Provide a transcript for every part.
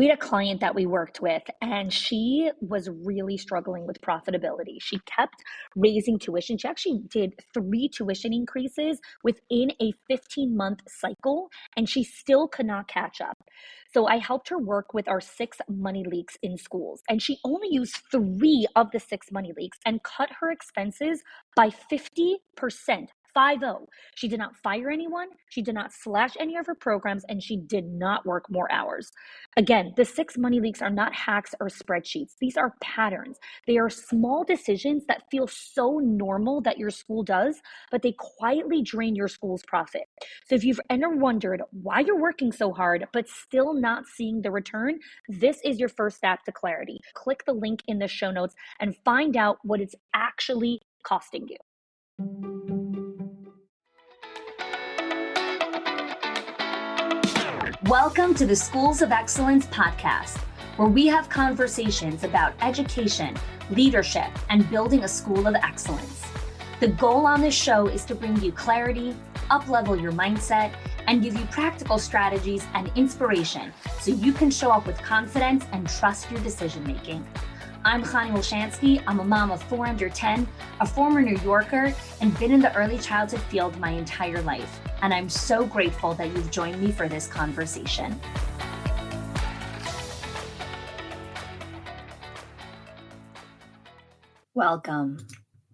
We had a client that we worked with, and she was really struggling with profitability. She kept raising tuition. She actually did 3 tuition increases within a 15-month cycle, and she still could not catch up. So I helped her work with our 6 money leaks in schools, and she only used 3 of the 6 money leaks and cut her expenses by 50%. 50. She did not fire anyone. She did not slash any of her programs, and she did not work more hours. Again, the 6 money leaks are not hacks or spreadsheets. These are patterns. They are small decisions that feel so normal that your school does, but they quietly drain your school's profit. So if you've ever wondered why you're working so hard, but still not seeing the return, this is your first step to clarity. Click the link in the show notes and find out what it's actually costing you. Welcome to the Schools of Excellence podcast, where we have conversations about education, leadership, and building a school of excellence. The goal on this show is to bring you clarity, up-level your mindset, and give you practical strategies and inspiration so you can show up with confidence and trust your decision-making. I'm Chani Wolshansky. I'm a mom of 4 under 10, a former New Yorker, and been in the early childhood field my entire life. And I'm so grateful that you've joined me for this conversation. Welcome.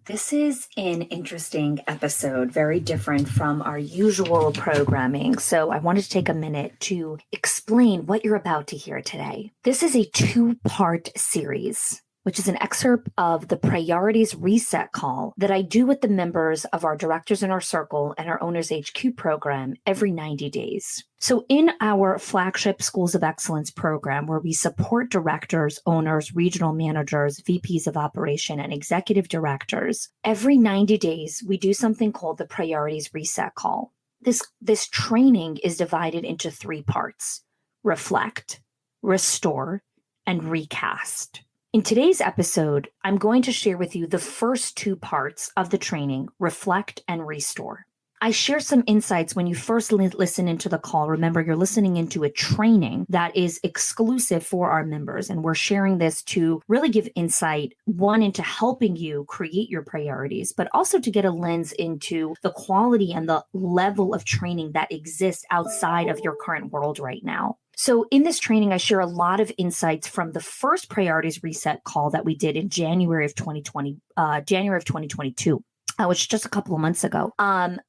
This is an interesting episode, very different from our usual programming. So I wanted to take a minute to explain what you're about to hear today. This is a 2-part series, which is an excerpt of the Priorities Reset call that I do with the members of our Directors in Our Circle and our Owners HQ program every 90 days. So in our flagship Schools of Excellence program, where we support directors, owners, regional managers, VPs of operation, and executive directors, every 90 days, we do something called the Priorities Reset call. This training is divided into 3 parts: reflect, restore, and recast. In today's episode, I'm going to share with you the first 2 parts of the training, reflect and restore. I share some insights when you first listen into the call. Remember, you're listening into a training that is exclusive for our members, and we're sharing this to really give insight, one, into helping you create your priorities, but also to get a lens into the quality and the level of training that exists outside of your current world right now. So in this training, I share a lot of insights from the first Priorities Reset call that we did in January of 2022. Which is just a couple of months ago.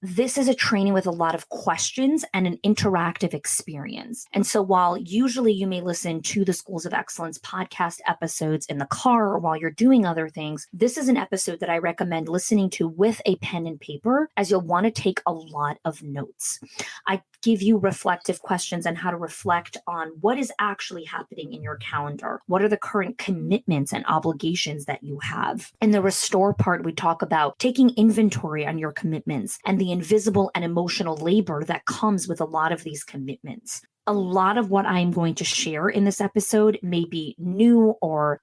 This is a training with a lot of questions and an interactive experience. And so while usually you may listen to the Schools of Excellence podcast episodes in the car or while you're doing other things, this is an episode that I recommend listening to with a pen and paper, as you'll want to take a lot of notes. I give you reflective questions on how to reflect on what is actually happening in your calendar. What are the current commitments and obligations that you have? In the restore part, we talk about taking inventory on your commitments and the invisible and emotional labor that comes with a lot of these commitments. A lot of what I'm going to share in this episode may be new or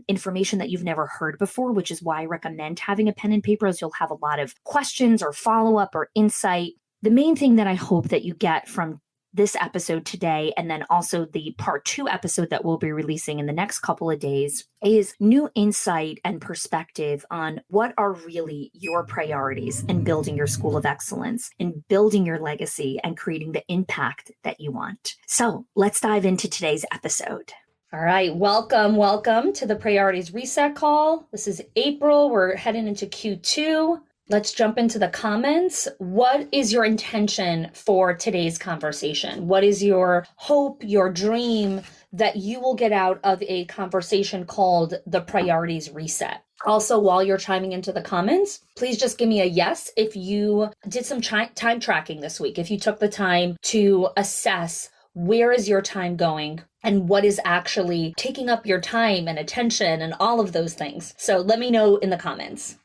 information that you've never heard before, which is why I recommend having a pen and paper, as you'll have a lot of questions or follow-up or insight. The main thing that I hope that you get from this episode today, and then also the part 2 episode that we'll be releasing in the next couple of days, is new insight and perspective on what are really your priorities in building your school of excellence, in building your legacy, and creating the impact that you want. So let's dive into today's episode. All right, welcome to the Priorities Reset call. This is April. We're heading into Q2. Let's jump into the comments. What is your intention for today's conversation? What is your hope, your dream that you will get out of a conversation called the Priorities Reset? Also, while you're chiming into the comments, please just give me a yes if you did some time tracking this week, if you took the time to assess where is your time going and what is actually taking up your time and attention and all of those things. So let me know in the comments.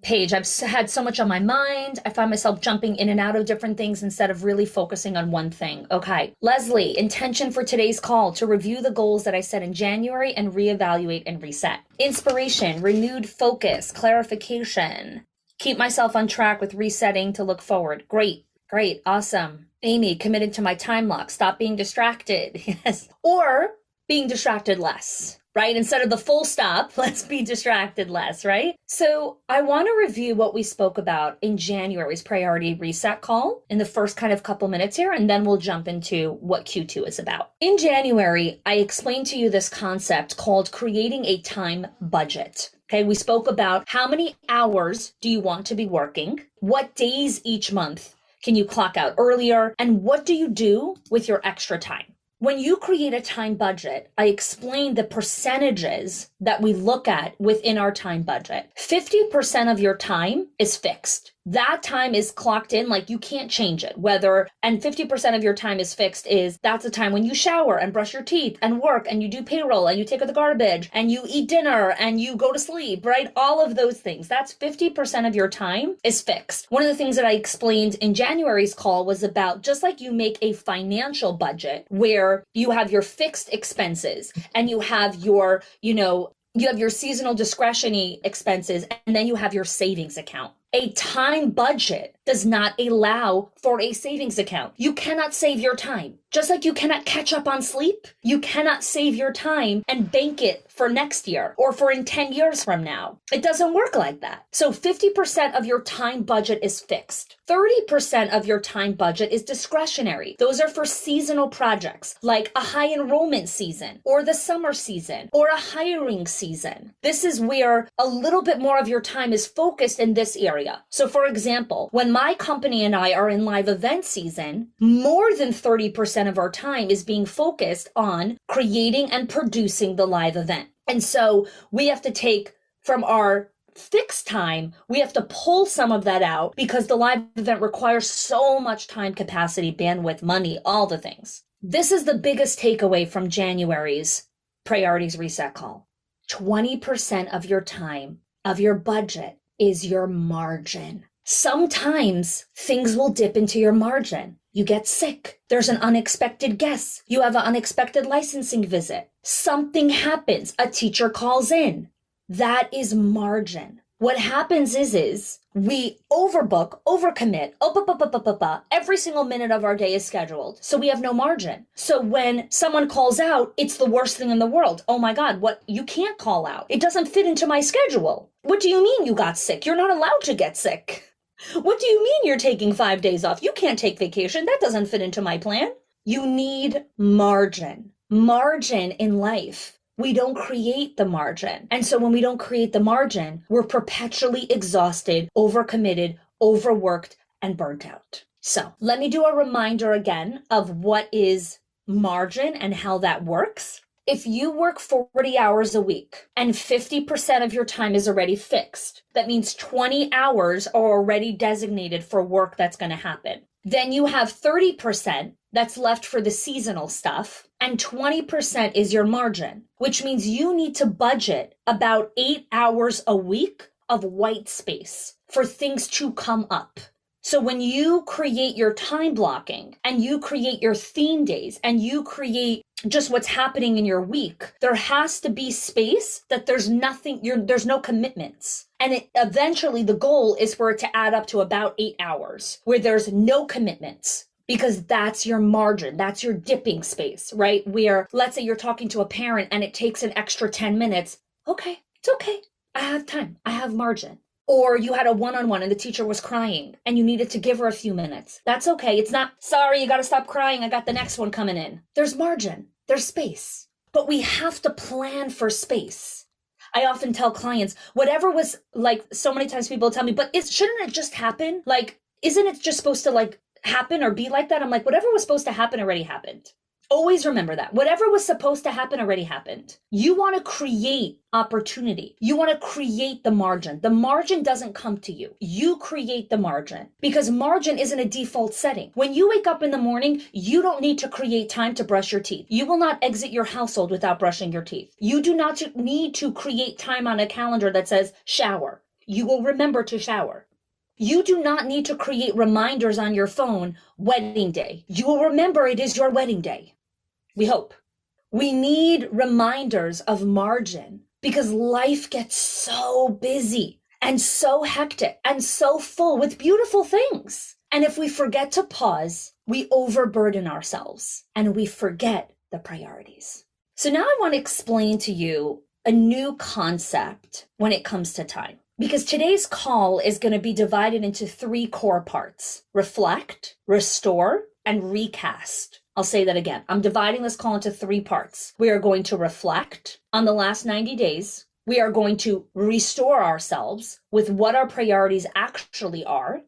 Paige, I've had so much on my mind. I find myself jumping in and out of different things instead of really focusing on one thing. Okay. Leslie, intention for today's call: to review the goals that I set in January and reevaluate and reset. Inspiration, renewed focus, clarification. Keep myself on track with resetting to look forward. Great. Awesome. Amy, committed to my time lock. Stop being distracted. Yes. Or being distracted less, right? Instead of the full stop, let's be distracted less, right? So I want to review what we spoke about in January's priority reset call in the first kind of couple minutes here, and then we'll jump into what Q2 is about. In January, I explained to you this concept called creating a time budget. Okay, we spoke about how many hours do you want to be working? What days each month can you clock out earlier? And what do you do with your extra time? When you create a time budget, I explained the percentages that we look at within our time budget. 50% of your time is fixed. That time is clocked in, like you can't change it. And 50% of your time is fixed that's the time when you shower and brush your teeth and work and you do payroll and you take out the garbage and you eat dinner and you go to sleep, right? All of those things. That's 50% of your time is fixed. One of the things that I explained in January's call was about just like you make a financial budget where you have your fixed expenses and you have your, you have your seasonal discretionary expenses, and then you have your savings account. A time budget does not allow for a savings account. You cannot save your time. Just like you cannot catch up on sleep, you cannot save your time and bank it for next year or for in 10 years from now. It doesn't work like that. So 50% of your time budget is fixed. 30% of your time budget is discretionary. Those are for seasonal projects like a high enrollment season or the summer season or a hiring season. This is where a little bit more of your time is focused in this area. So for example, when my company and I are in live event season, more than 30% of our time is being focused on creating and producing the live event. And so we have to take from our fixed time, we have to pull some of that out because the live event requires so much time, capacity, bandwidth, money, all the things. This is the biggest takeaway from January's priorities reset call. 20% of your time, of your budget, is your margin. Sometimes things will dip into your margin. You get sick. There's an unexpected guest. You have an unexpected licensing visit. Something happens. A teacher calls in. That is margin. What happens is we overbook, overcommit, every single minute of our day is scheduled. So we have no margin. So when someone calls out, it's the worst thing in the world. Oh my God, what? You can't call out. It doesn't fit into my schedule. What do you mean you got sick? You're not allowed to get sick. What do you mean you're taking 5 days off? You can't take vacation. That doesn't fit into my plan. You need margin. Margin in life. We don't create the margin. And so when we don't create the margin, we're perpetually exhausted, overcommitted, overworked, and burnt out. So let me do a reminder again of what is margin and how that works. If you work 40 hours a week and 50% of your time is already fixed, that means 20 hours are already designated for work that's going to happen. Then you have 30% that's left for the seasonal stuff, and 20% is your margin, which means you need to budget about 8 hours a week of white space for things to come up. So when you create your time blocking and you create your theme days and you create just what's happening in your week, there has to be space that there's no commitments. And eventually the goal is for it to add up to about 8 hours where there's no commitments, because that's your margin. That's your dipping space, right? Where let's say you're talking to a parent and it takes an extra 10 minutes. Okay, it's okay. I have time. I have margin. Or you had a one-on-one and the teacher was crying and you needed to give her a few minutes. That's okay. It's not, sorry, you got to stop crying. I got the next one coming in. There's margin. There's space. But we have to plan for space. I often tell clients, whatever was like, so many times people tell me, but shouldn't it just happen? Like, isn't it just supposed to like happen or be like that? I'm like, whatever was supposed to happen already happened. Always remember that. Whatever was supposed to happen already happened. You want to create opportunity. You want to create the margin. The margin doesn't come to you. You create the margin, because margin isn't a default setting. When you wake up in the morning, you don't need to create time to brush your teeth. You will not exit your household without brushing your teeth. You do not need to create time on a calendar that says shower. You will remember to shower. You do not need to create reminders on your phone, wedding day. You will remember it is your wedding day. We hope. We need reminders of margin because life gets so busy and so hectic and so full with beautiful things. And if we forget to pause, we overburden ourselves and we forget the priorities. So now I want to explain to you a new concept when it comes to time. Because today's call is going to be divided into 3 core parts: reflect, restore, and recast. I'll say that again. I'm dividing this call into 3 parts. We are going to reflect on the last 90 days. We are going to restore ourselves with what our priorities actually are.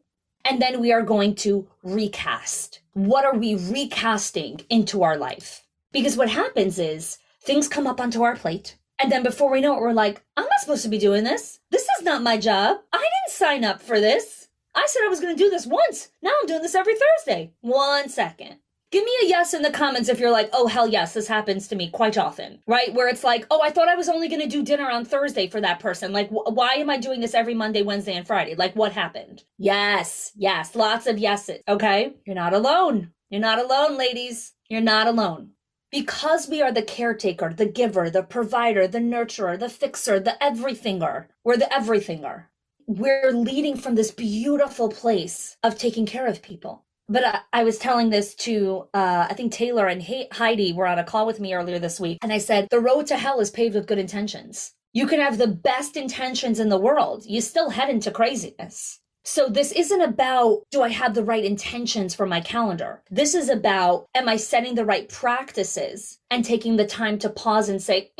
And then we are going to recast. What are we recasting into our life? Because what happens is things come up onto our plate. And then before we know it, we're like, I'm not supposed to be doing this. This is not my job. I didn't sign up for this. I said I was going to do this once. Now I'm doing this every Thursday. 1 second. Give me a yes in the comments if you're like, oh, hell yes, this happens to me quite often, right? Where it's like, oh, I thought I was only going to do dinner on Thursday for that person. Like, why am I doing this every Monday, Wednesday, and Friday? Like, what happened? Yes, lots of yeses, okay? You're not alone. You're not alone, ladies. You're not alone. Because we are the caretaker, the giver, the provider, the nurturer, the fixer, the everythinger. We're the everythinger. We're leading from this beautiful place of taking care of people. But I was telling this to, I think Taylor and Heidi were on a call with me earlier this week. And I said, the road to hell is paved with good intentions. You can have the best intentions in the world. You still head into craziness. So this isn't about, do I have the right intentions for my calendar? This is about, am I setting the right practices and taking the time to pause and say,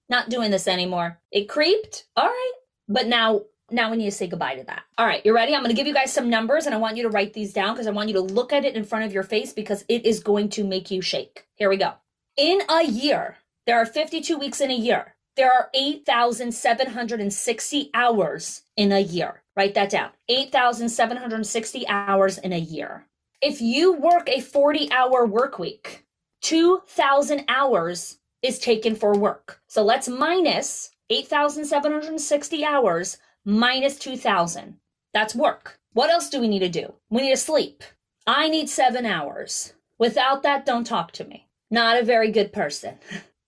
not doing this anymore. It creeped. All right. But now we need to say goodbye to that. All right, you ready? I'm going to give you guys some numbers and I want you to write these down because I want you to look at it in front of your face because it is going to make you shake. Here we go. In a year, there are 52 weeks in a year. There are 8,760 hours in a year. Write that down. 8,760 hours in a year. If you work a 40-hour work week, 2,000 hours is taken for work. So let's minus 8,760 hours minus 2,000. That's work. What else do we need to do? We need to sleep. I need 7 hours. Without that, don't talk to me. Not a very good person.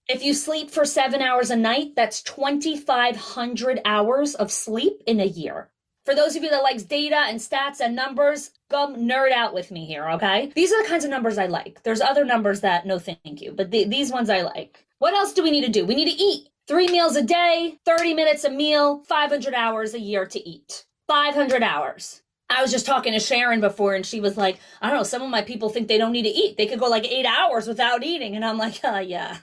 If you sleep for 7 hours a night, that's 2,500 hours of sleep in a year. For those of you that likes data and stats and numbers, go nerd out with me here, okay? These are the kinds of numbers I like. There's other numbers that no thank you, but these ones I like. What else do we need to do? We need to eat. 3 meals a day, 30 minutes a meal, 500 hours a year to eat. 500 hours. I was just talking to Sharon before and she was like, I don't know, some of my people think they don't need to eat. They could go like 8 hours without eating. And I'm like, yeah,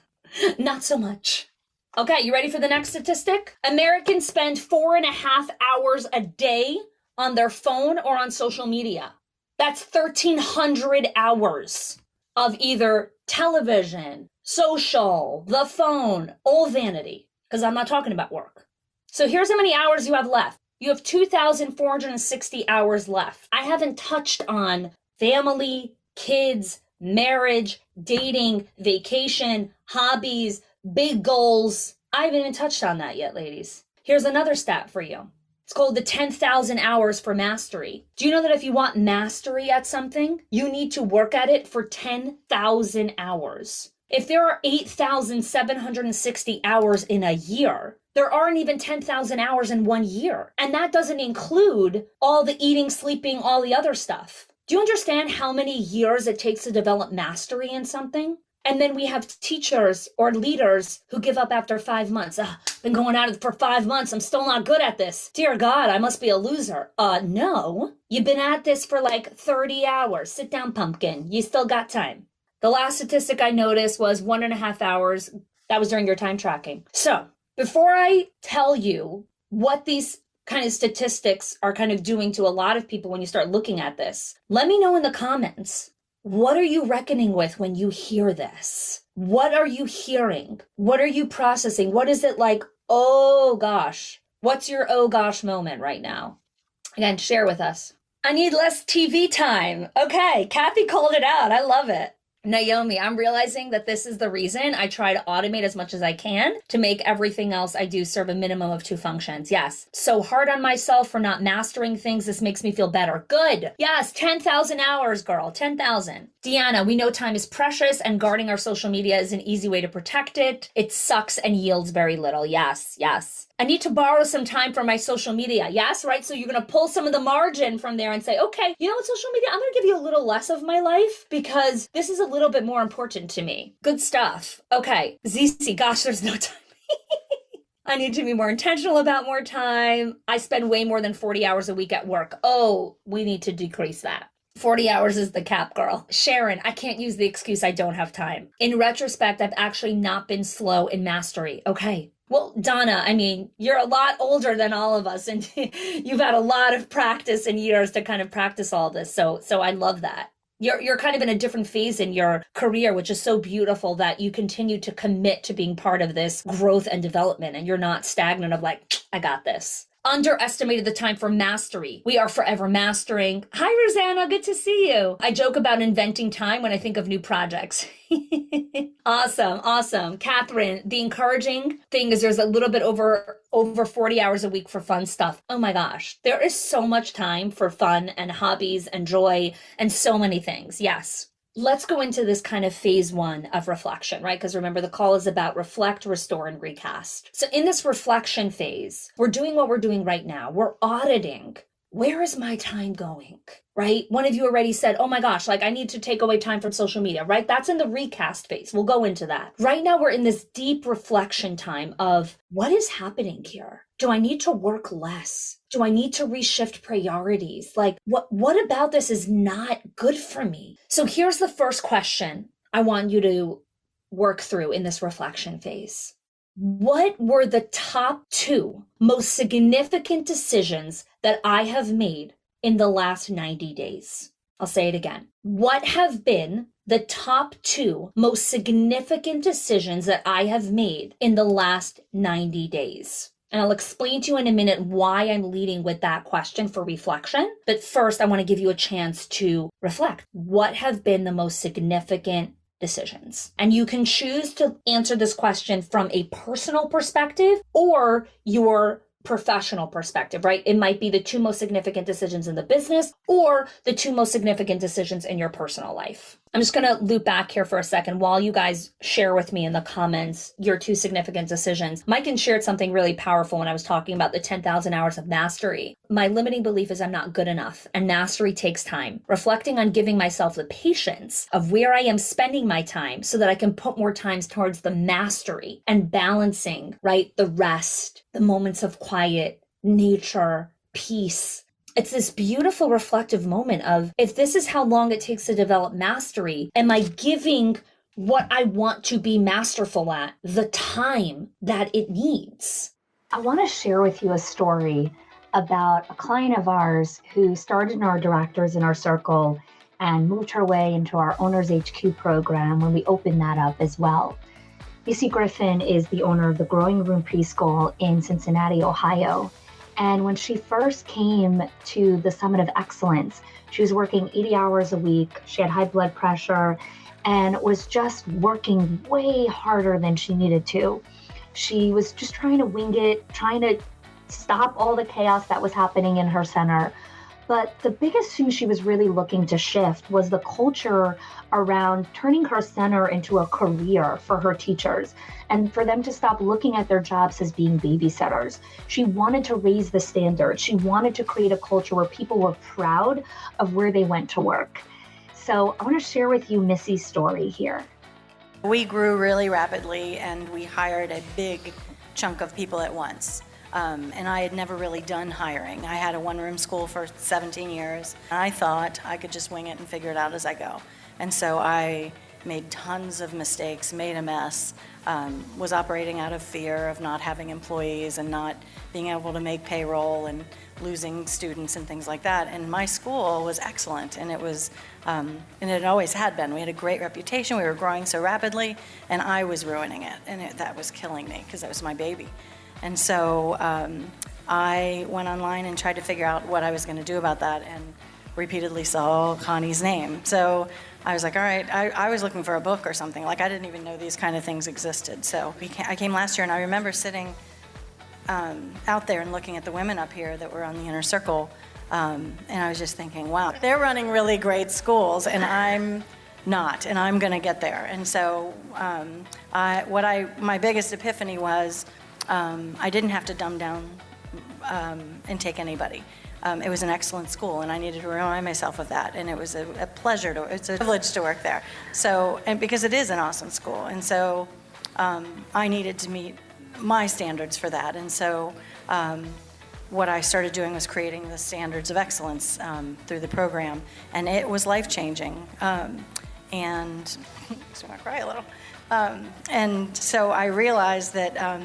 not so much. Okay, you ready for the next statistic? Americans spend 4.5 hours a day on their phone or on social media. That's 1,300 hours of either television, social, the phone, all vanity, because I'm not talking about work. So here's how many hours you have left. You have 2,460 hours left. I haven't touched on family, kids, marriage, dating, vacation, hobbies, big goals. I haven't even touched on that yet, ladies. Here's another stat for you. It's called the 10,000 hours for mastery. Do you know that if you want mastery at something, you need to work at it for 10,000 hours? If there are 8,760 hours in a year, there aren't even 10,000 hours in 1 year. And that doesn't include all the eating, sleeping, all the other stuff. Do you understand how many years it takes to develop mastery in something? And then we have teachers or leaders who give up after 5 months. Been going at it for 5 months. I'm still not good at this. Dear God, I must be a loser. No. You've been at this for like 30 hours. Sit down, pumpkin. You still got time. The last statistic I noticed was 1.5 hours. That was during your time tracking. So before I tell you what these kind of statistics are kind of doing to a lot of people when you start looking at this, let me know in the comments. What are you reckoning with when you hear this? What are you hearing? What are you processing? What is it like, oh gosh? What's your oh gosh moment right now? Again, share with us. I need less TV time. Okay, Kathy called it out. I love it. Naomi, I'm realizing that this is the reason I try to automate as much as I can to make everything else I do serve a minimum of 2 functions. Yes. So hard on myself for not mastering things. This makes me feel better. Good. Yes. 10,000 hours, girl. 10,000. Deanna, we know time is precious and guarding our social media is an easy way to protect it. It sucks and yields very little. Yes. I need to borrow some time from my social media. Yes, right? So you're going to pull some of the margin from there and say, okay, you know what, social media, I'm going to give you a little less of my life because this is a little bit more important to me. Good stuff. Okay, ZC, gosh, there's no time. I need to be more intentional about more time. I spend way more than 40 hours a week at work. Oh, we need to decrease that. 40 hours is the cap, girl. Sharon, I can't use the excuse I don't have time. In retrospect, I've actually not been slow in mastery. Okay. Well, Donna, I mean, you're a lot older than all of us, and you've had a lot of practice and years to kind of practice all this. So I love that. You're kind of in a different phase in your career, which is so beautiful that you continue to commit to being part of this growth and development, and you're not stagnant of like, I got this. Underestimated the time for mastery. We are forever mastering. Hi, Rosanna. Good to see you. I joke about inventing time when I think of new projects. Awesome. Catherine, the encouraging thing is there's a little bit over 40 hours a week for fun stuff. Oh my gosh. There is so much time for fun and hobbies and joy and so many things. Yes. Let's go into this kind of phase one of reflection, right? Because remember, the call is about reflect, restore, and recast. So in this reflection phase, we're doing what we're doing right now. We're auditing. Where is my time going, right? One of you already said, oh my gosh, like I need to take away time from social media, right? That's in the recast phase. We'll go into that. Right now, we're in this deep reflection time of what is happening here? Do I need to work less? Do I need to reshift priorities? Like what about this is not good for me? So here's the first question I want you to work through in this reflection phase. What were the top 2 most significant decisions that I have made in the last 90 days? I'll say it again. What have been the top 2 most significant decisions that I have made in the last 90 days? And I'll explain to you in a minute why I'm leading with that question for reflection. But first, I want to give you a chance to reflect. What have been the most significant decisions? And you can choose to answer this question from a personal perspective or your professional perspective, right? It might be the 2 most significant decisions in the business or the 2 most significant decisions in your personal life. I'm just going to loop back here for a second while you guys share with me in the comments your 2 significant decisions. Mike shared something really powerful when I was talking about the 10,000 hours of mastery. My limiting belief is I'm not good enough, and mastery takes time. Reflecting on giving myself the patience of where I am spending my time so that I can put more time towards the mastery and balancing, right? The rest, the moments of quiet, nature, peace. It's this beautiful reflective moment of, if this is how long it takes to develop mastery, am I giving what I want to be masterful at the time that it needs? I want to share with you a story about a client of ours who started in our directors in our circle and moved her way into our Owners HQ program when we opened that up as well. Lucy Griffin is the owner of the Growing Room Preschool in Cincinnati, Ohio. And when she first came to the Summit of Excellence, she was working 80 hours a week. She had high blood pressure and was just working way harder than she needed to. She was just trying to wing it, trying to stop all the chaos that was happening in her center. But the biggest thing she was really looking to shift was the culture around turning her center into a career for her teachers and for them to stop looking at their jobs as being babysitters. She wanted to raise the standard. She wanted to create a culture where people were proud of where they went to work. So I want to share with you Missy's story here. We grew really rapidly and we hired a big chunk of people at once. And I had never really done hiring. I had a one-room school for 17 years. I thought I could just wing it and figure it out as I go. And so I made tons of mistakes, made a mess, was operating out of fear of not having employees and not being able to make payroll and losing students and things like that. And my school was excellent, and it was, and it always had been. We had a great reputation. We were growing so rapidly, and I was ruining it, and that was killing me because that was my baby. And so I went online and tried to figure out what I was going to do about that, and repeatedly saw Connie's name. So I was like, all right, I was looking for a book or something. Like, I didn't even know these kind of things existed. So I came last year, and I remember sitting out there and looking at the women up here that were on the inner circle, and I was just thinking, wow, they're running really great schools, and I'm not, and I'm going to get there. And so my biggest epiphany was, I didn't have to dumb down and take anybody. It was an excellent school, and I needed to remind myself of that. And it was a pleasure it's a privilege to work there. So, and because it is an awesome school, and so I needed to meet my standards for that. And so, what I started doing was creating the standards of excellence through the program, and it was life-changing. And so I cry a little. And so I realized that.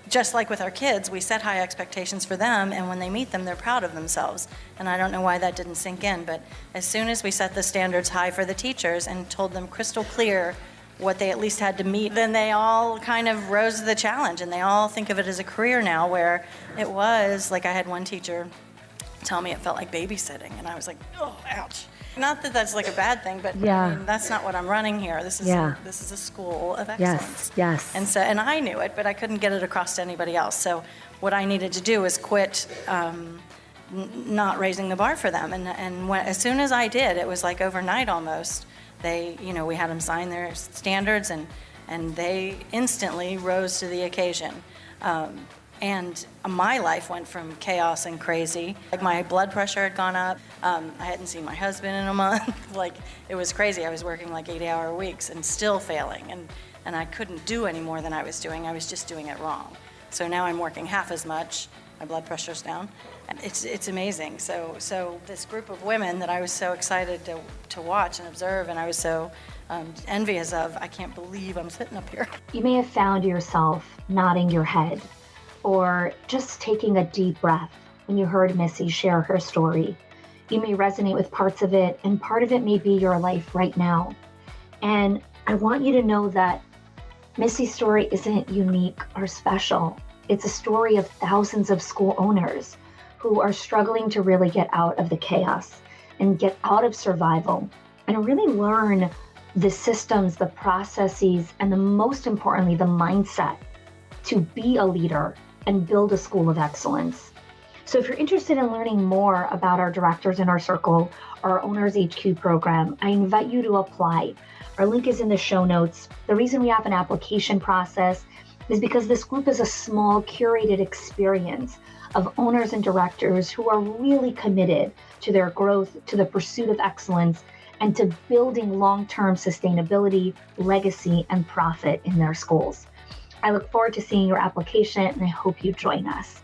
Just like with our kids, we set high expectations for them, and when they meet them, they're proud of themselves. And I don't know why that didn't sink in, but as soon as we set the standards high for the teachers and told them crystal clear what they at least had to meet, then they all kind of rose to the challenge, and they all think of it as a career now, where it was, like I had one teacher tell me it felt like babysitting, and I was like, oh, ouch. Not that that's like a bad thing, but I mean, that's not what I'm running here. This is a school of excellence. Yes. And I knew it, but I couldn't get it across to anybody else. So what I needed to do was quit not raising the bar for them. And as soon as I did, it was like overnight almost. They, we had them sign their standards, and they instantly rose to the occasion. And my life went from chaos and crazy. Like, my blood pressure had gone up. I hadn't seen my husband in a month. Like, it was crazy. I was working like 80-hour weeks and still failing. And I couldn't do any more than I was doing. I was just doing it wrong. So now I'm working half as much. My blood pressure's down. And it's amazing. So this group of women that I was so excited to watch and observe, and I was so envious of, I can't believe I'm sitting up here. You may have found yourself nodding your head, or just taking a deep breath when you heard Missy share her story. You may resonate with parts of it, and part of it may be your life right now. And I want you to know that Missy's story isn't unique or special. It's a story of thousands of school owners who are struggling to really get out of the chaos and get out of survival and really learn the systems, the processes, and most importantly, the mindset to be a leader and build a school of excellence. So if you're interested in learning more about our Directors in Our Circle, our Owners HQ program, I invite you to apply. Our link is in the show notes. The reason we have an application process is because this group is a small, curated experience of owners and directors who are really committed to their growth, to the pursuit of excellence, and to building long-term sustainability, legacy, and profit in their schools. I look forward to seeing your application, and I hope you join us.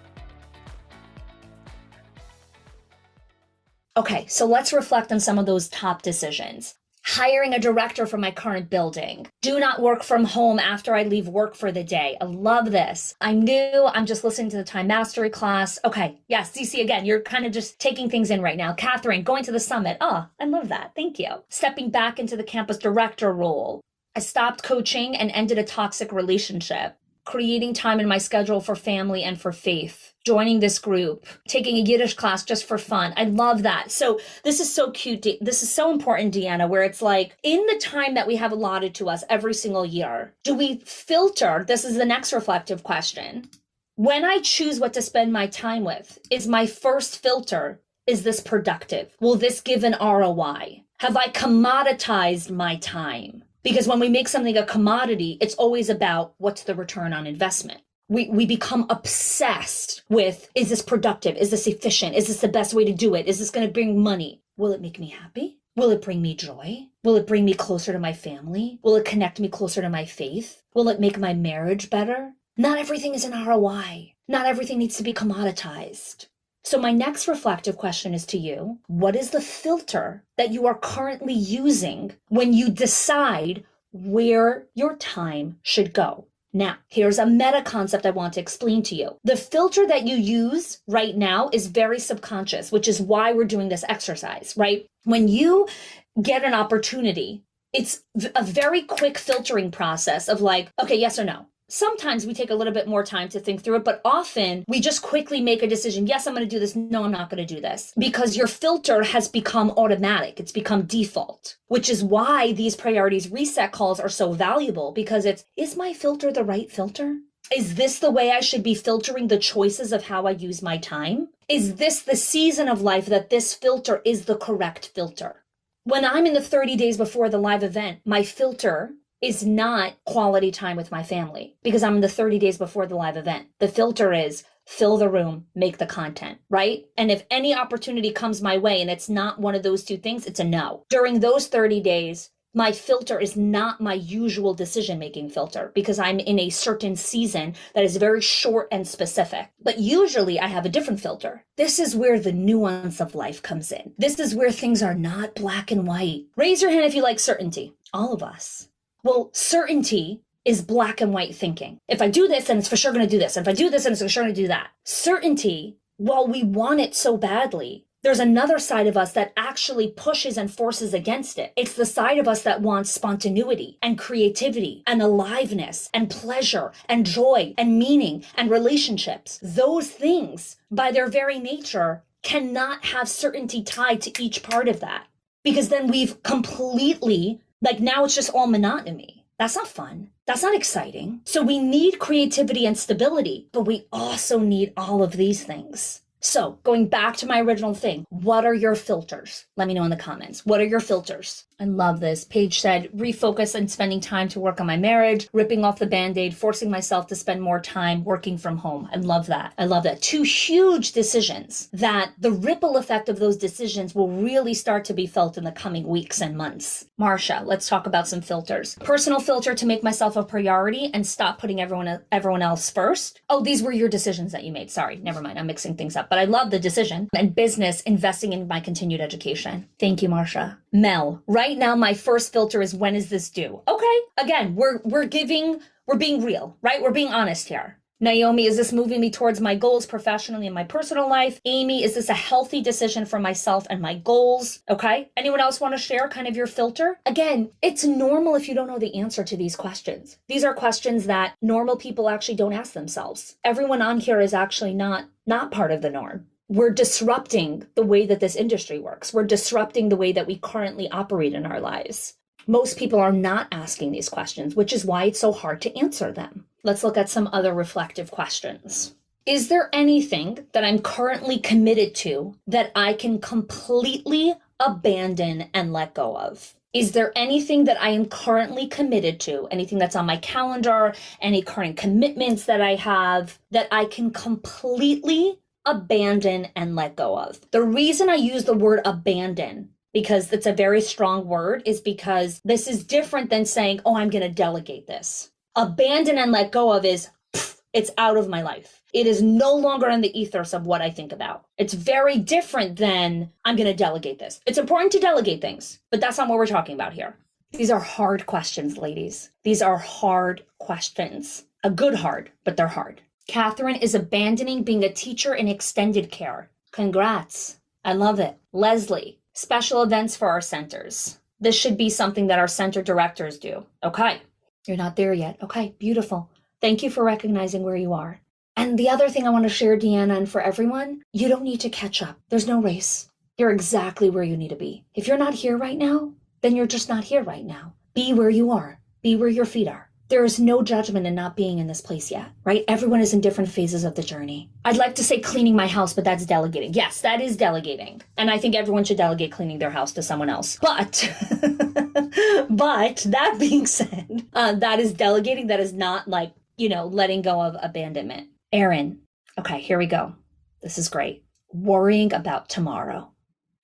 Okay, so let's reflect on some of those top decisions. Hiring a director for my current building. Do not work from home after I leave work for the day. I love this. I'm new. I'm just listening to the time mastery class. Okay, yes, CC again, you're kind of just taking things in right now. Catherine, going to the summit. Oh, I love that. Thank you. Stepping back into the campus director role. I stopped coaching and ended a toxic relationship. Creating time in my schedule for family and for faith. Joining this group. Taking a Yiddish class just for fun. I love that. So this is so cute. This is so important, Deanna, where it's like, in the time that we have allotted to us every single year, do we filter? This is the next reflective question. When I choose what to spend my time with, is my first filter, is this productive? Will this give an ROI? Have I commoditized my time? Because when we make something a commodity, it's always about what's the return on investment. We become obsessed with, is this productive? Is this efficient? Is this the best way to do it? Is this going to bring money? Will it make me happy? Will it bring me joy? Will it bring me closer to my family? Will it connect me closer to my faith? Will it make my marriage better? Not everything is an ROI. Not everything needs to be commoditized. So my next reflective question is to you. What is the filter that you are currently using when you decide where your time should go? Now, here's a meta concept I want to explain to you. The filter that you use right now is very subconscious, which is why we're doing this exercise, right? When you get an opportunity, it's a very quick filtering process of like, okay, yes or no. Sometimes we take a little bit more time to think through it, but often we just quickly make a decision. Yes, I'm going to do this. No, I'm not going to do this. Because your filter has become automatic. It's become default, which is why these priorities reset calls are so valuable, because is my filter the right filter? Is this the way I should be filtering the choices of how I use my time? Is this the season of life that this filter is the correct filter? When I'm in the 30 days before the live event, my filter is not quality time with my family because I'm in the 30 days before the live event. The filter is fill the room, make the content, right? And if any opportunity comes my way and it's not one of those two things, it's a no. During those 30 days, my filter is not my usual decision-making filter because I'm in a certain season that is very short and specific. But usually I have a different filter. This is where the nuance of life comes in. This is where things are not black and white. Raise your hand if you like certainty. All of us. Well, certainty is black and white thinking. If I do this, then it's for sure going to do this. And if I do this, then it's for sure going to do that. Certainty, while we want it so badly, there's another side of us that actually pushes and forces against it. It's the side of us that wants spontaneity and creativity and aliveness and pleasure and joy and meaning and relationships. Those things, by their very nature, cannot have certainty tied to each part of that. Because then we've completely, now it's just all monotony. That's not fun. That's not exciting. So we need creativity and stability, but we also need all of these things. So going back to my original thing, what are your filters? Let me know in the comments. What are your filters? I love this. Paige said, refocus on spending time to work on my marriage, ripping off the Band-Aid, forcing myself to spend more time working from home. I love that. I love that. Two huge decisions that the ripple effect of those decisions will really start to be felt in the coming weeks and months. Marsha, let's talk about some filters. Personal filter to make myself a priority and stop putting everyone else first. Oh, these were your decisions that you made. Sorry, never mind. I'm mixing things up, but I love the decision. And business, investing in my continued education. Thank you, Marsha. Mel, right now my first filter is when is this due? Okay, again, we're being real, right? We're being honest here. Naomi, is this moving me towards my goals professionally and my personal life? Amy, is this a healthy decision for myself and my goals? Okay, anyone else want to share kind of your filter? Again, it's normal if you don't know the answer to these questions. These are questions that normal people actually don't ask themselves. Everyone on here is actually not part of the norm. We're disrupting the way that this industry works. We're disrupting the way that we currently operate in our lives. Most people are not asking these questions, which is why it's so hard to answer them. Let's look at some other reflective questions. Is there anything that I'm currently committed to that I can completely abandon and let go of? Is there anything that I am currently committed to, anything that's on my calendar, any current commitments that I have that I can completely abandon and let go of? The reason I use the word abandon, because it's a very strong word, is because this is different than saying, oh, I'm going to delegate this. Abandon and let go of is, it's out of my life. It is no longer in the ethos of what I think about. It's very different than I'm going to delegate this. It's important to delegate things, but that's not what we're talking about here. These are hard questions, ladies. These are hard questions. A good hard, but they're hard. Catherine is abandoning being a teacher in extended care. Congrats. I love it. Leslie, special events for our centers. This should be something that our center directors do. Okay. You're not there yet. Okay, beautiful. Thank you for recognizing where you are. And the other thing I want to share, Deanna, and for everyone, you don't need to catch up. There's no race. You're exactly where you need to be. If you're not here right now, then you're just not here right now. Be where you are. Be where your feet are. There is no judgment in not being in this place yet, right? Everyone is in different phases of the journey. I'd like to say cleaning my house, but that's delegating. Yes, that is delegating. And I think everyone should delegate cleaning their house to someone else. But that being said, that is delegating. That is not letting go of abandonment. Erin, okay, here we go. This is great. Worrying about tomorrow.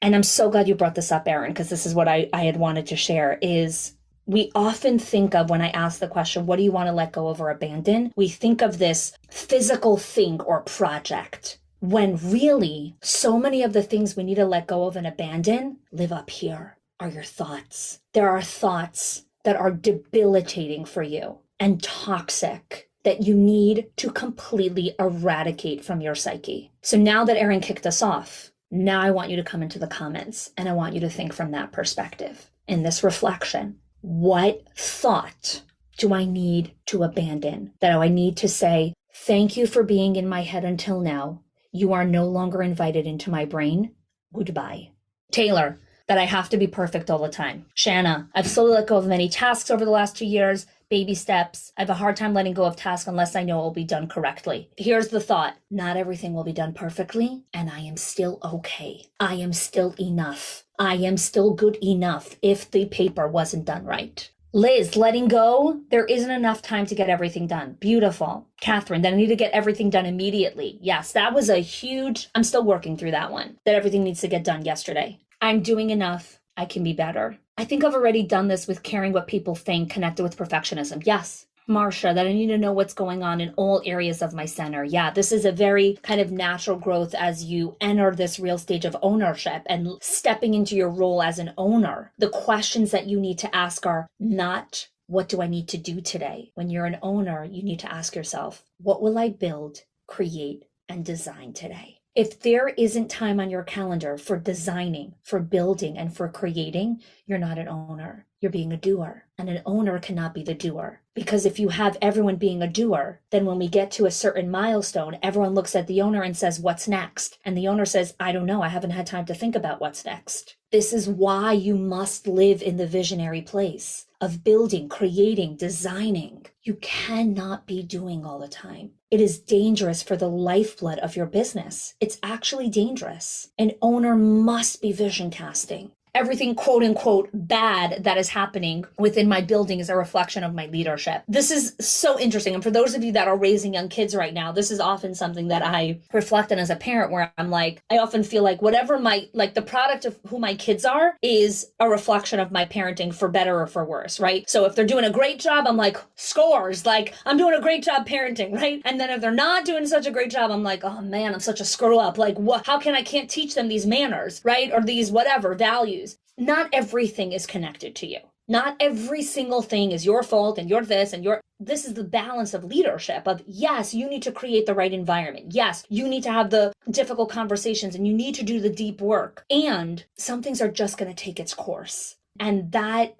And I'm so glad you brought this up, Erin, because this is what I had wanted to share is we often think of, when I ask the question, what do you want to let go of or abandon? We think of this physical thing or project, when really so many of the things we need to let go of and abandon live up here, are your thoughts. There are thoughts that are debilitating for you and toxic that you need to completely eradicate from your psyche. So now that Erin kicked us off, now I want you to come into the comments and I want you to think from that perspective in this reflection. What thought do I need to abandon? That I need to say, thank you for being in my head until now. You are no longer invited into my brain. Goodbye. Taylor, that I have to be perfect all the time. Shanna, I've slowly let go of many tasks over the last 2 years. Baby steps. I have a hard time letting go of tasks unless I know it will be done correctly. Here's the thought. Not everything will be done perfectly, and I am still okay. I am still enough. I am still good enough if the paper wasn't done right. Liz, letting go, there isn't enough time to get everything done. Beautiful. Catherine, then I need to get everything done immediately. Yes, that was a huge, I'm still working through that one, that everything needs to get done yesterday. I'm doing enough. I can be better. I think I've already done this with caring what people think, connected with perfectionism. Yes. Marsha, that I need to know what's going on in all areas of my center. Yeah, this is a very kind of natural growth as you enter this real stage of ownership and stepping into your role as an owner. The questions that you need to ask are not, what do I need to do today? When you're an owner, you need to ask yourself, what will I build, create, and design today? If there isn't time on your calendar for designing, for building, and for creating, you're not an owner. You're being a doer. And an owner cannot be the doer. Because if you have everyone being a doer, then when we get to a certain milestone, everyone looks at the owner and says, what's next? And the owner says, I don't know. I haven't had time to think about what's next. This is why you must live in the visionary place of building, creating, designing. You cannot be doing all the time. It is dangerous for the lifeblood of your business. It's actually dangerous. An owner must be vision casting. Everything quote unquote bad that is happening within my building is a reflection of my leadership. This is so interesting. And for those of you that are raising young kids right now, this is often something that I reflect on as a parent, where I'm like, I often feel like whatever the product of who my kids are is a reflection of my parenting, for better or for worse, right? So if they're doing a great job, I'm like, scores, like I'm doing a great job parenting, right? And then if they're not doing such a great job, I'm like, oh man, I'm such a screw up. Like what, can't teach them these manners, right? Or these whatever values. Not everything is connected to you. Not every single thing is your fault and you're this and this is the balance of leadership of, yes, you need to create the right environment. Yes, you need to have the difficult conversations and you need to do the deep work. And some things are just going to take its course. And that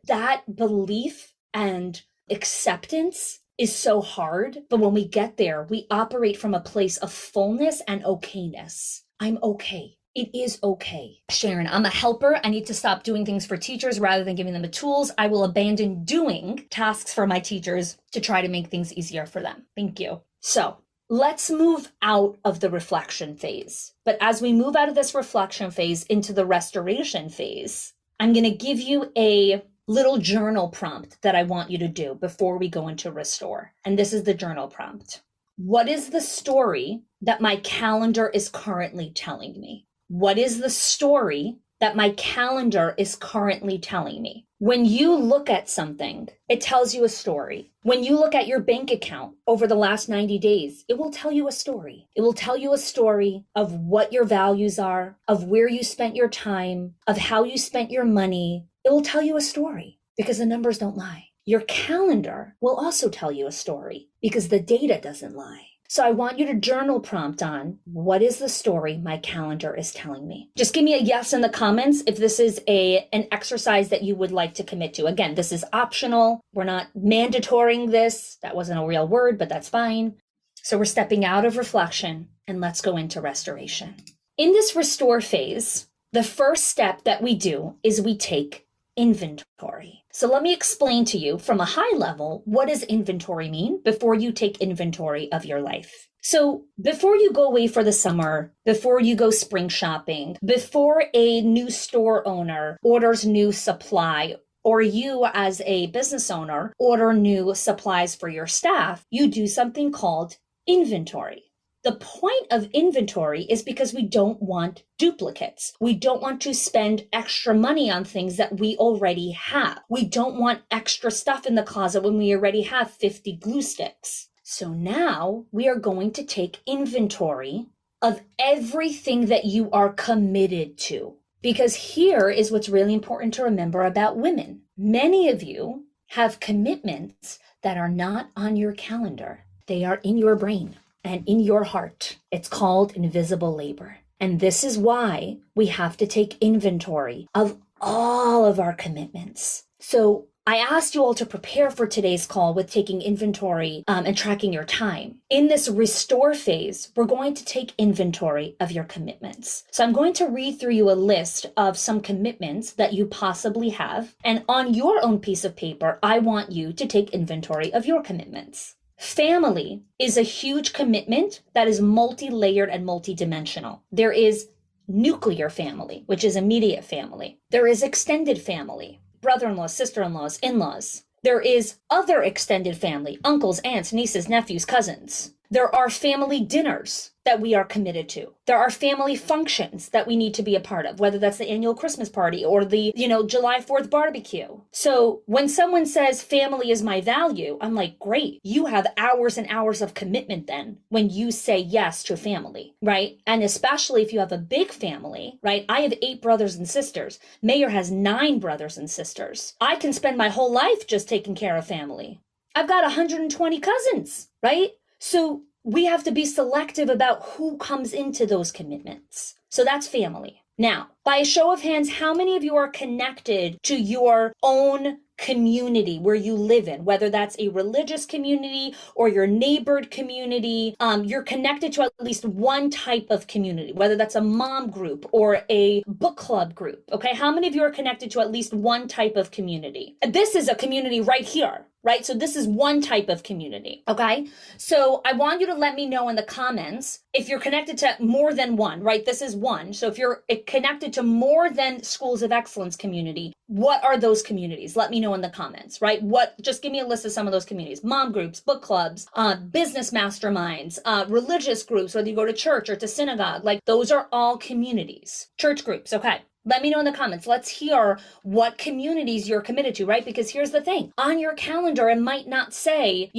belief and acceptance is so hard. But when we get there, we operate from a place of fullness and okayness. I'm okay. It is okay. Sharon, I'm a helper. I need to stop doing things for teachers rather than giving them the tools. I will abandon doing tasks for my teachers to try to make things easier for them. Thank you. So let's move out of the reflection phase. But as we move out of this reflection phase into the restoration phase, I'm going to give you a little journal prompt that I want you to do before we go into restore. And this is the journal prompt. What is the story that my calendar is currently telling me? What is the story that my calendar is currently telling me? When you look at something, it tells you a story. When you look at your bank account over the last 90 days, it will tell you a story. It will tell you a story of what your values are, of where you spent your time, of how you spent your money. It will tell you a story because the numbers don't lie. Your calendar will also tell you a story because the data doesn't lie. So I want you to journal prompt on, what is the story my calendar is telling me? Just give me a yes in the comments if this is an exercise that you would like to commit to. Again, this is optional. We're not mandatoring this. That wasn't a real word, but that's fine. So we're stepping out of reflection and let's go into restoration. In this restore phase, the first step that we do is we take inventory. So let me explain to you from a high level, what does inventory mean before you take inventory of your life? So before you go away for the summer, before you go spring shopping, before a new store owner orders new supply, or you as a business owner order new supplies for your staff, you do something called inventory. The point of inventory is because we don't want duplicates. We don't want to spend extra money on things that we already have. We don't want extra stuff in the closet when we already have 50 glue sticks. So now we are going to take inventory of everything that you are committed to. Because here is what's really important to remember about women. Many of you have commitments that are not on your calendar. They are in your brain and in your heart. It's called invisible labor. And this is why we have to take inventory of all of our commitments. So I asked you all to prepare for today's call with taking inventory and tracking your time. In this restore phase, we're going to take inventory of your commitments. So I'm going to read through you a list of some commitments that you possibly have. And on your own piece of paper, I want you to take inventory of your commitments. Family is a huge commitment that is multi-layered and multi-dimensional. There is nuclear family, which is immediate family. There is extended family, brother-in-laws, sister-in-laws, in-laws. There is other extended family, uncles, aunts, nieces, nephews, cousins. There are family dinners that we are committed to. There are family functions that we need to be a part of, whether that's the annual Christmas party or the, July 4th barbecue. So when someone says family is my value, I'm like, great. You have hours and hours of commitment then when you say yes to family, right? And especially if you have a big family, right? I have 8 brothers and sisters. Mayor has 9 brothers and sisters. I can spend my whole life just taking care of family. I've got 120 cousins, right? So we have to be selective about who comes into those commitments. So that's family. Now, by a show of hands, how many of you are connected to your own community where you live in, whether that's a religious community or your neighbored community? You're connected to at least one type of community, whether that's a mom group or a book club group. Okay, how many of you are connected to at least one type of community? This is a community right here, right? So this is one type of community, okay? So I want you to let me know in the comments if you're connected to more than one, right? This is one. So if you're connected to more than Schools of Excellence community, what are those communities? Let me know in the comments, right? Just give me a list of some of those communities. Mom groups, book clubs, business masterminds, religious groups, whether you go to church or to synagogue, like those are all communities. Church groups, okay. Let me know in the comments. Let's hear what communities you're committed to, right? Because here's the thing. On your calendar, it might not say,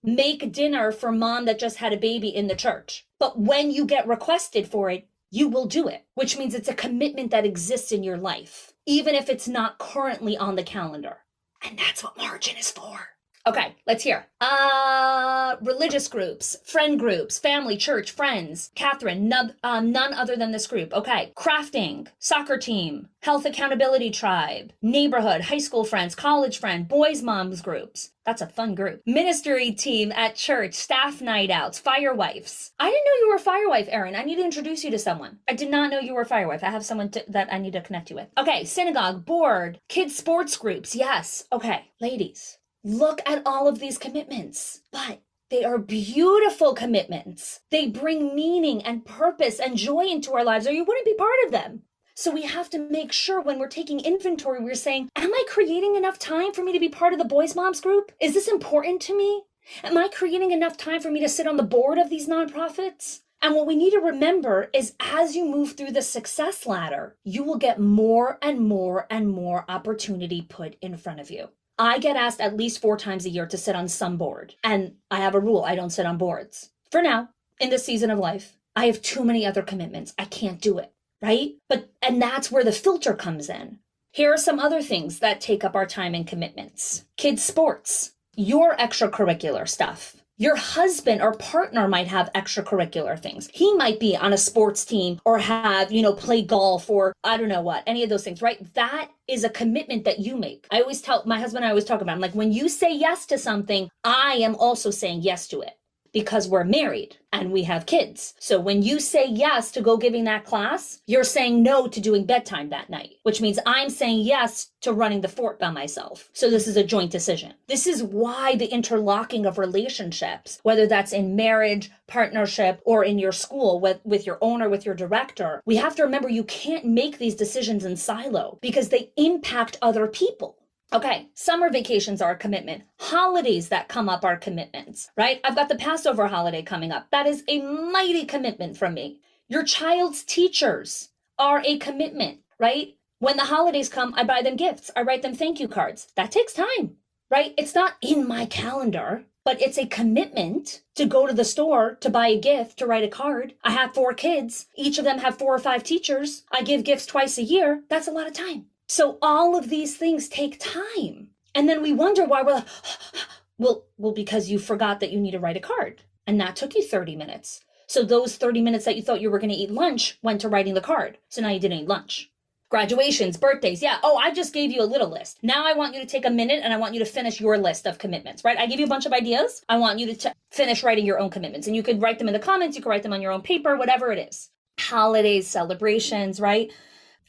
make dinner for mom that just had a baby in the church. But when you get requested for it, you will do it, which means it's a commitment that exists in your life, even if it's not currently on the calendar. And that's what margin is for. Okay, let's hear. Religious groups, friend groups, family, church, friends. Catherine, none other than this group. Okay, crafting, soccer team, health accountability tribe, neighborhood, high school friends, college friend, boys, moms groups. That's a fun group. Ministry team at church, staff night outs, firewives. I didn't know you were a firewife, Erin. I need to introduce you to someone. I did not know you were a firewife. I have someone that I need to connect you with. Okay, synagogue, board, kids sports groups. Yes. Okay, ladies. Look at all of these commitments, but they are beautiful commitments. They bring meaning and purpose and joy into our lives, or you wouldn't be part of them. So we have to make sure when we're taking inventory, we're saying, am I creating enough time for me to be part of the Boys Moms group? Is this important to me? Am I creating enough time for me to sit on the board of these nonprofits? And what we need to remember is as you move through the success ladder, you will get more and more and more opportunity put in front of you. I get asked at least 4 times a year to sit on some board. And I have a rule, I don't sit on boards. For now, in this season of life, I have too many other commitments. I can't do it, right? And that's where the filter comes in. Here are some other things that take up our time and commitments. Kids sports, your extracurricular stuff. Your husband or partner might have extracurricular things. He might be on a sports team or have, play golf or I don't know what, any of those things, right? That is a commitment that you make. I always tell my husband, I always talk about, I'm like, when you say yes to something, I am also saying yes to it because we're married and we have kids. So when you say yes to go giving that class, you're saying no to doing bedtime that night, which means I'm saying yes to running the fort by myself. So this is a joint decision. This is why the interlocking of relationships, whether that's in marriage, partnership, or in your school with your owner, with your director, we have to remember you can't make these decisions in silo because they impact other people. Okay, summer vacations are a commitment. Holidays that come up are commitments, right? I've got the Passover holiday coming up. That is a mighty commitment from me. Your child's teachers are a commitment, right? When the holidays come, I buy them gifts. I write them thank you cards. That takes time, right? It's not in my calendar, but it's a commitment to go to the store, to buy a gift, to write a card. I have 4 kids. Each of them have 4 or 5 teachers. I give gifts twice a year. That's a lot of time. So all of these things take time. And then we wonder why we're like, well, because you forgot that you need to write a card. And that took you 30 minutes. So those 30 minutes that you thought you were going to eat lunch went to writing the card. So now you didn't eat lunch. Graduations, birthdays. Yeah. Oh, I just gave you a little list. Now I want you to take a minute and I want you to finish your list of commitments, right? I gave you a bunch of ideas. I want you to finish writing your own commitments. And you could write them in the comments. You could write them on your own paper, whatever it is. Holidays, celebrations, right?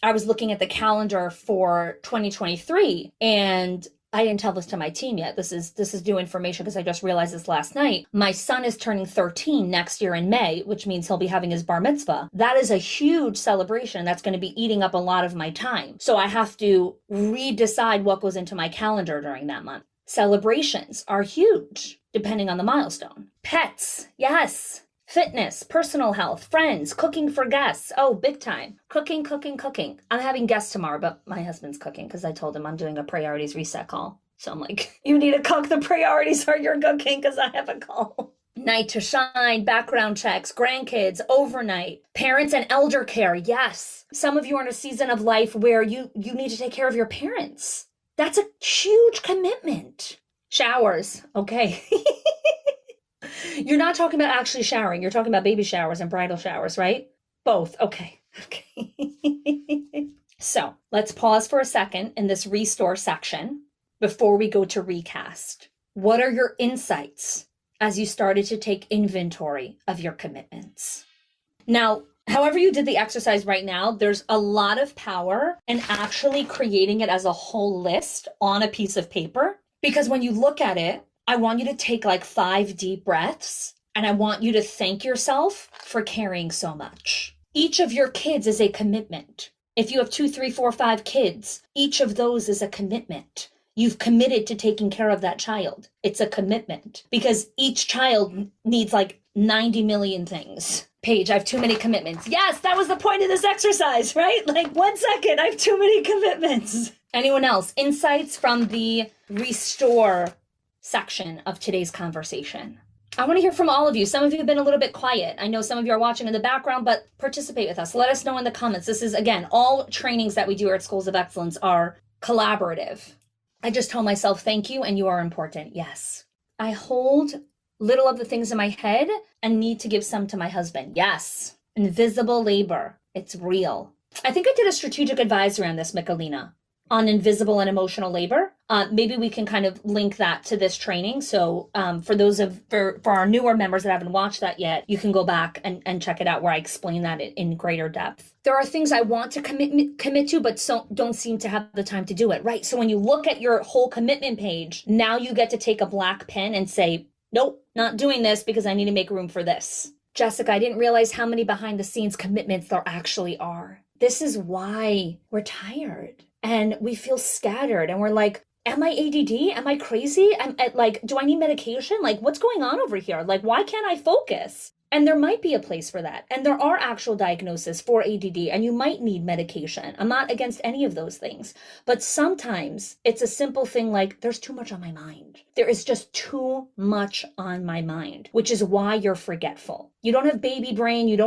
I was looking at the calendar for 2023 and I didn't tell this to my team yet. This is new information because I just realized this last night. My son is turning 13 next year in May, which means he'll be having his bar mitzvah. That is a huge celebration that's going to be eating up a lot of my time. So I have to redecide what goes into my calendar during that month. Celebrations are huge, depending on the milestone. Pets, yes. Fitness, personal health, friends, cooking for guests. Oh, big time. Cooking, cooking, cooking. I'm having guests tomorrow, but my husband's cooking because I told him I'm doing a priorities reset call. So I'm like, you need to cook. The priorities are your cooking because I have a call. Night to shine, background checks, grandkids, overnight, parents and elder care. Yes. Some of you are in a season of life where you need to take care of your parents. That's a huge commitment. Showers. Okay. You're not talking about actually showering. You're talking about baby showers and bridal showers, right? Both. Okay. Okay. So let's pause for a second in this restore section before we go to recast. What are your insights as you started to take inventory of your commitments? Now, however you did the exercise right now, there's a lot of power in actually creating it as a whole list on a piece of paper. Because when you look at it, I want you to take like 5 deep breaths, and I want you to thank yourself for caring so much. Each of your kids is a commitment. If you have 2, 3, 4, 5 kids, each of those is a commitment. You've committed to taking care of that child. It's a commitment because each child needs like 90 million things. Paige, I have too many commitments. Yes, that was the point of this exercise, right? Like 1 second, I have too many commitments. Anyone else? Insights from the restore section of today's conversation. I want to hear from all of you. Some of you have been a little bit quiet. I know some of you are watching in the background, but participate with us. Let us know in the comments. This is, again, all trainings that we do at Schools of Excellence are collaborative. I just told myself, thank you, and you are important. Yes. I hold little of the things in my head and need to give some to my husband. Yes. Invisible labor. It's real. I think I did a strategic advisory on this, Michalina, on invisible and emotional labor. Maybe we can kind of link that to this training. So for our newer members that haven't watched that yet, you can go back and check it out where I explain that in greater depth. There are things I want to commit to, but don't seem to have the time to do it, right? So when you look at your whole commitment page, now you get to take a black pen and say, nope, not doing this because I need to make room for this. Jessica, I didn't realize how many behind the scenes commitments there actually are. This is why we're tired. And we feel scattered and we're like, am I ADD? Am I crazy? Do I need medication? Like, what's going on over here? Like, why can't I focus? And there might be a place for that. And there are actual diagnoses for ADD and you might need medication. I'm not against any of those things. But sometimes it's a simple thing like there's too much on my mind. There is just too much on my mind, which is why you're forgetful. You don't have baby brain. You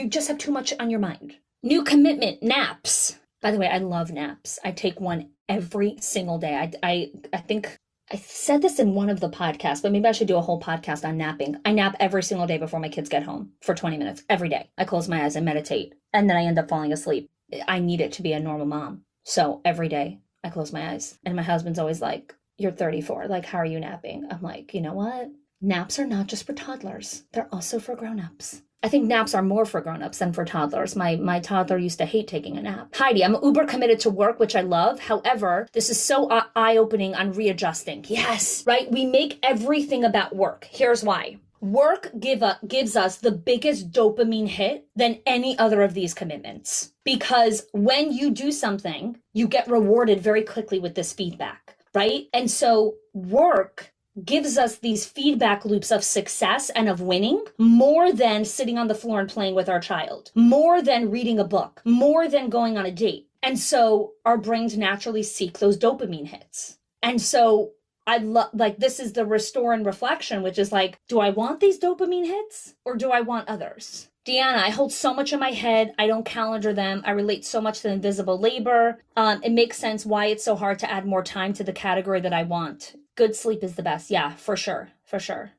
just have too much on your mind. New commitment, naps. By the way, I love naps. I take one every single day. I think I said this in one of the podcasts, but maybe I should do a whole podcast on napping. I nap every single day before my kids get home for 20 minutes every day. I close my eyes and meditate, and then I end up falling asleep. I need it to be a normal mom. So every day I close my eyes, and my husband's always like, you're 34. Like, how are you napping? I'm like, you know what? Naps are not just for toddlers. They're also for grown-ups. I think naps are more for grown-ups than for toddlers. My toddler used to hate taking a nap. Heidi, I'm uber committed to work, which I love. However, this is so eye-opening on readjusting. Yes, right? We make everything about work. Here's why. Work gives us the biggest dopamine hit than any other of these commitments. Because when you do something, you get rewarded very quickly with this feedback, right? And so work gives us these feedback loops of success and of winning more than sitting on the floor and playing with our child, more than reading a book, more than going on a date. And so our brains naturally seek those dopamine hits. And so I love, this is the restore and reflection, which is like, do I want these dopamine hits or do I want others? Deanna, I hold so much in my head. I don't calendar them. I relate so much to invisible labor. It makes sense why it's so hard to add more time to the category that I want. Good sleep is the best. Yeah, for sure. For sure.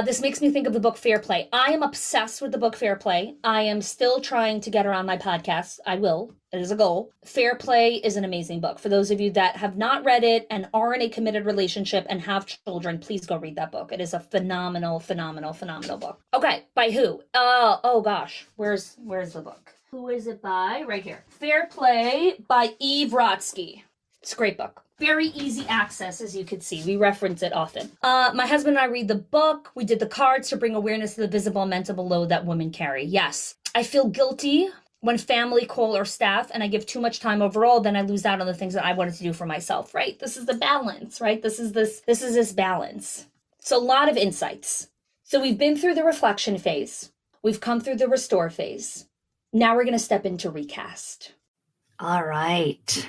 This makes me think of the book Fair Play. I am obsessed with the book Fair Play. I am still trying to get her on my podcast. I will. It is a goal. Fair Play is an amazing book. For those of you that have not read it and are in a committed relationship and have children, please go read that book. It is a phenomenal, phenomenal, phenomenal book. Okay, by who? Oh gosh, where's the book? Who is it by? Right here. Fair Play by Eve Rodsky. It's a great book. Very easy access, as you can see. We reference it often. My husband and I read the book. We did the cards to bring awareness to the visible and mental load that women carry. Yes. I feel guilty When family call or staff and I give too much time overall, then I lose out on the things that I wanted to do for myself, right? This is the balance, right? This is this balance. So a lot of insights. So we've been through the reflection phase. We've come through the restore phase. Now we're going to step into recast. All right.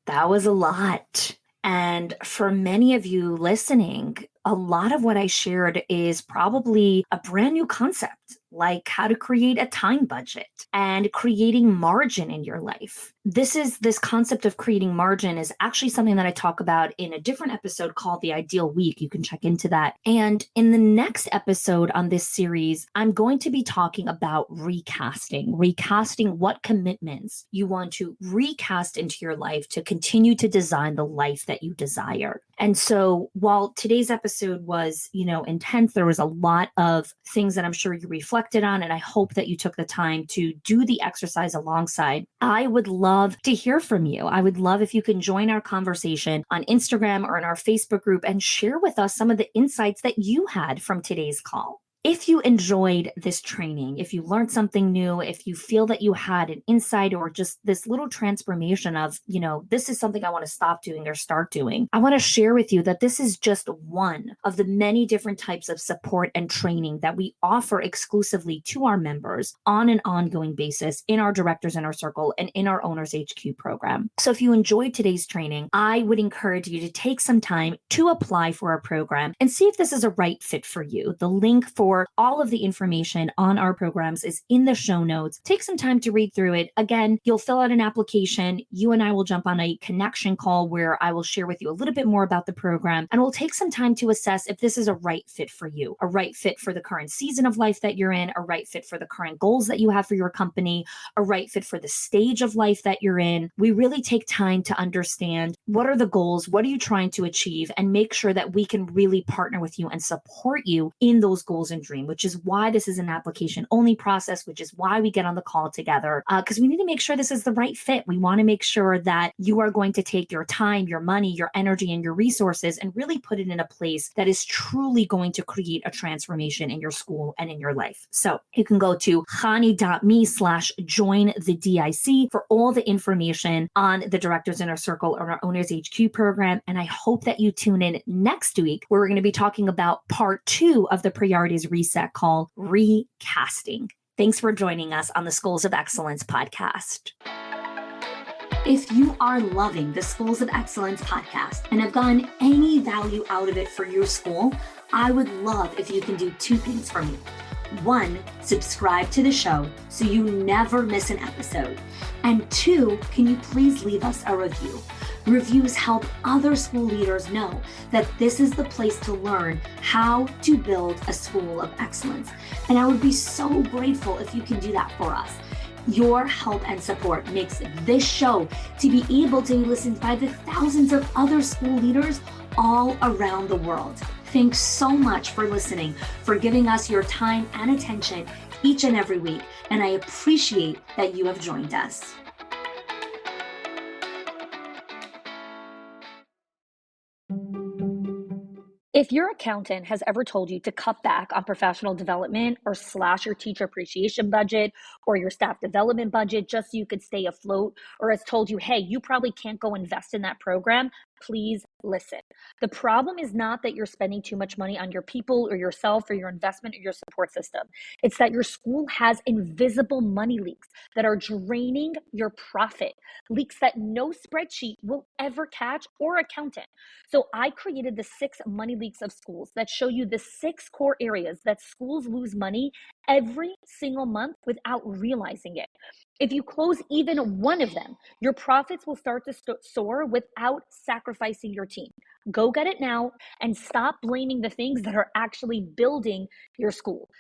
That was a lot. And for many of you listening, a lot of what I shared is probably a brand new concept, like how to create a time budget and creating margin in your life. This concept of creating margin is actually something that I talk about in a different episode called The Ideal Week. You can check into that. And in the next episode on this series, I'm going to be talking about recasting what commitments you want to recast into your life to continue to design the life that you desire. And so while today's episode was, intense, there was a lot of things that I'm sure you reflected on, and I hope that you took the time to do the exercise alongside. I would love to hear from you. I would love if you can join our conversation on Instagram or in our Facebook group and share with us some of the insights that you had from today's call. If you enjoyed this training, if you learned something new, if you feel that you had an insight or just this little transformation of, this is something I want to stop doing or start doing, I want to share with you that this is just one of the many different types of support and training that we offer exclusively to our members on an ongoing basis in our Directors Inner Circle and in our Owners HQ program. So if you enjoyed today's training, I would encourage you to take some time to apply for our program and see if this is a right fit for you. The link for all of the information on our programs is in the show notes. Take some time to read through it. Again, you'll fill out an application. You and I will jump on a connection call where I will share with you a little bit more about the program, and we'll take some time to assess if this is a right fit for you, a right fit for the current season of life that you're in, a right fit for the current goals that you have for your company, a right fit for the stage of life that you're in. We really take time to understand what are the goals, what are you trying to achieve, and make sure that we can really partner with you and support you in those goals and dream, which is why this is an application only process, which is why we get on the call together, because we need to make sure this is the right fit. We want to make sure that you are going to take your time, your money, your energy, and your resources and really put it in a place that is truly going to create a transformation in your school and in your life. So you can go to hani.me/join the DIC for all the information on the Directors Inner Circle or our Owners HQ program. And I hope that you tune in next week, where we're going to be talking about part 2 of the Priorities Reset called Recasting. Thanks for joining us on the Schools of Excellence podcast. If you are loving the Schools of Excellence podcast and have gotten any value out of it for your school, I would love if you can do 2 things for me. 1, subscribe to the show so you never miss an episode. And 2, can you please leave us a review? Reviews help other school leaders know that this is the place to learn how to build a school of excellence. And I would be so grateful if you can do that for us. Your help and support makes this show to be able to be listened by the thousands of other school leaders all around the world. Thanks so much for listening, for giving us your time and attention each and every week. And I appreciate that you have joined us. If your accountant has ever told you to cut back on professional development or slash your teacher appreciation budget or your staff development budget just so you could stay afloat, or has told you, hey, you probably can't go invest in that program, please listen. The problem is not that you're spending too much money on your people or yourself or your investment or your support system. It's that your school has invisible money leaks that are draining your profit, leaks that no spreadsheet will ever catch or accountant. So I created the 6 money leaks of schools that show you the 6 core areas that schools lose money every single month without realizing it. If you close even one of them, your profits will start to soar without sacrificing your team. Go get it now and stop blaming the things that are actually building your school.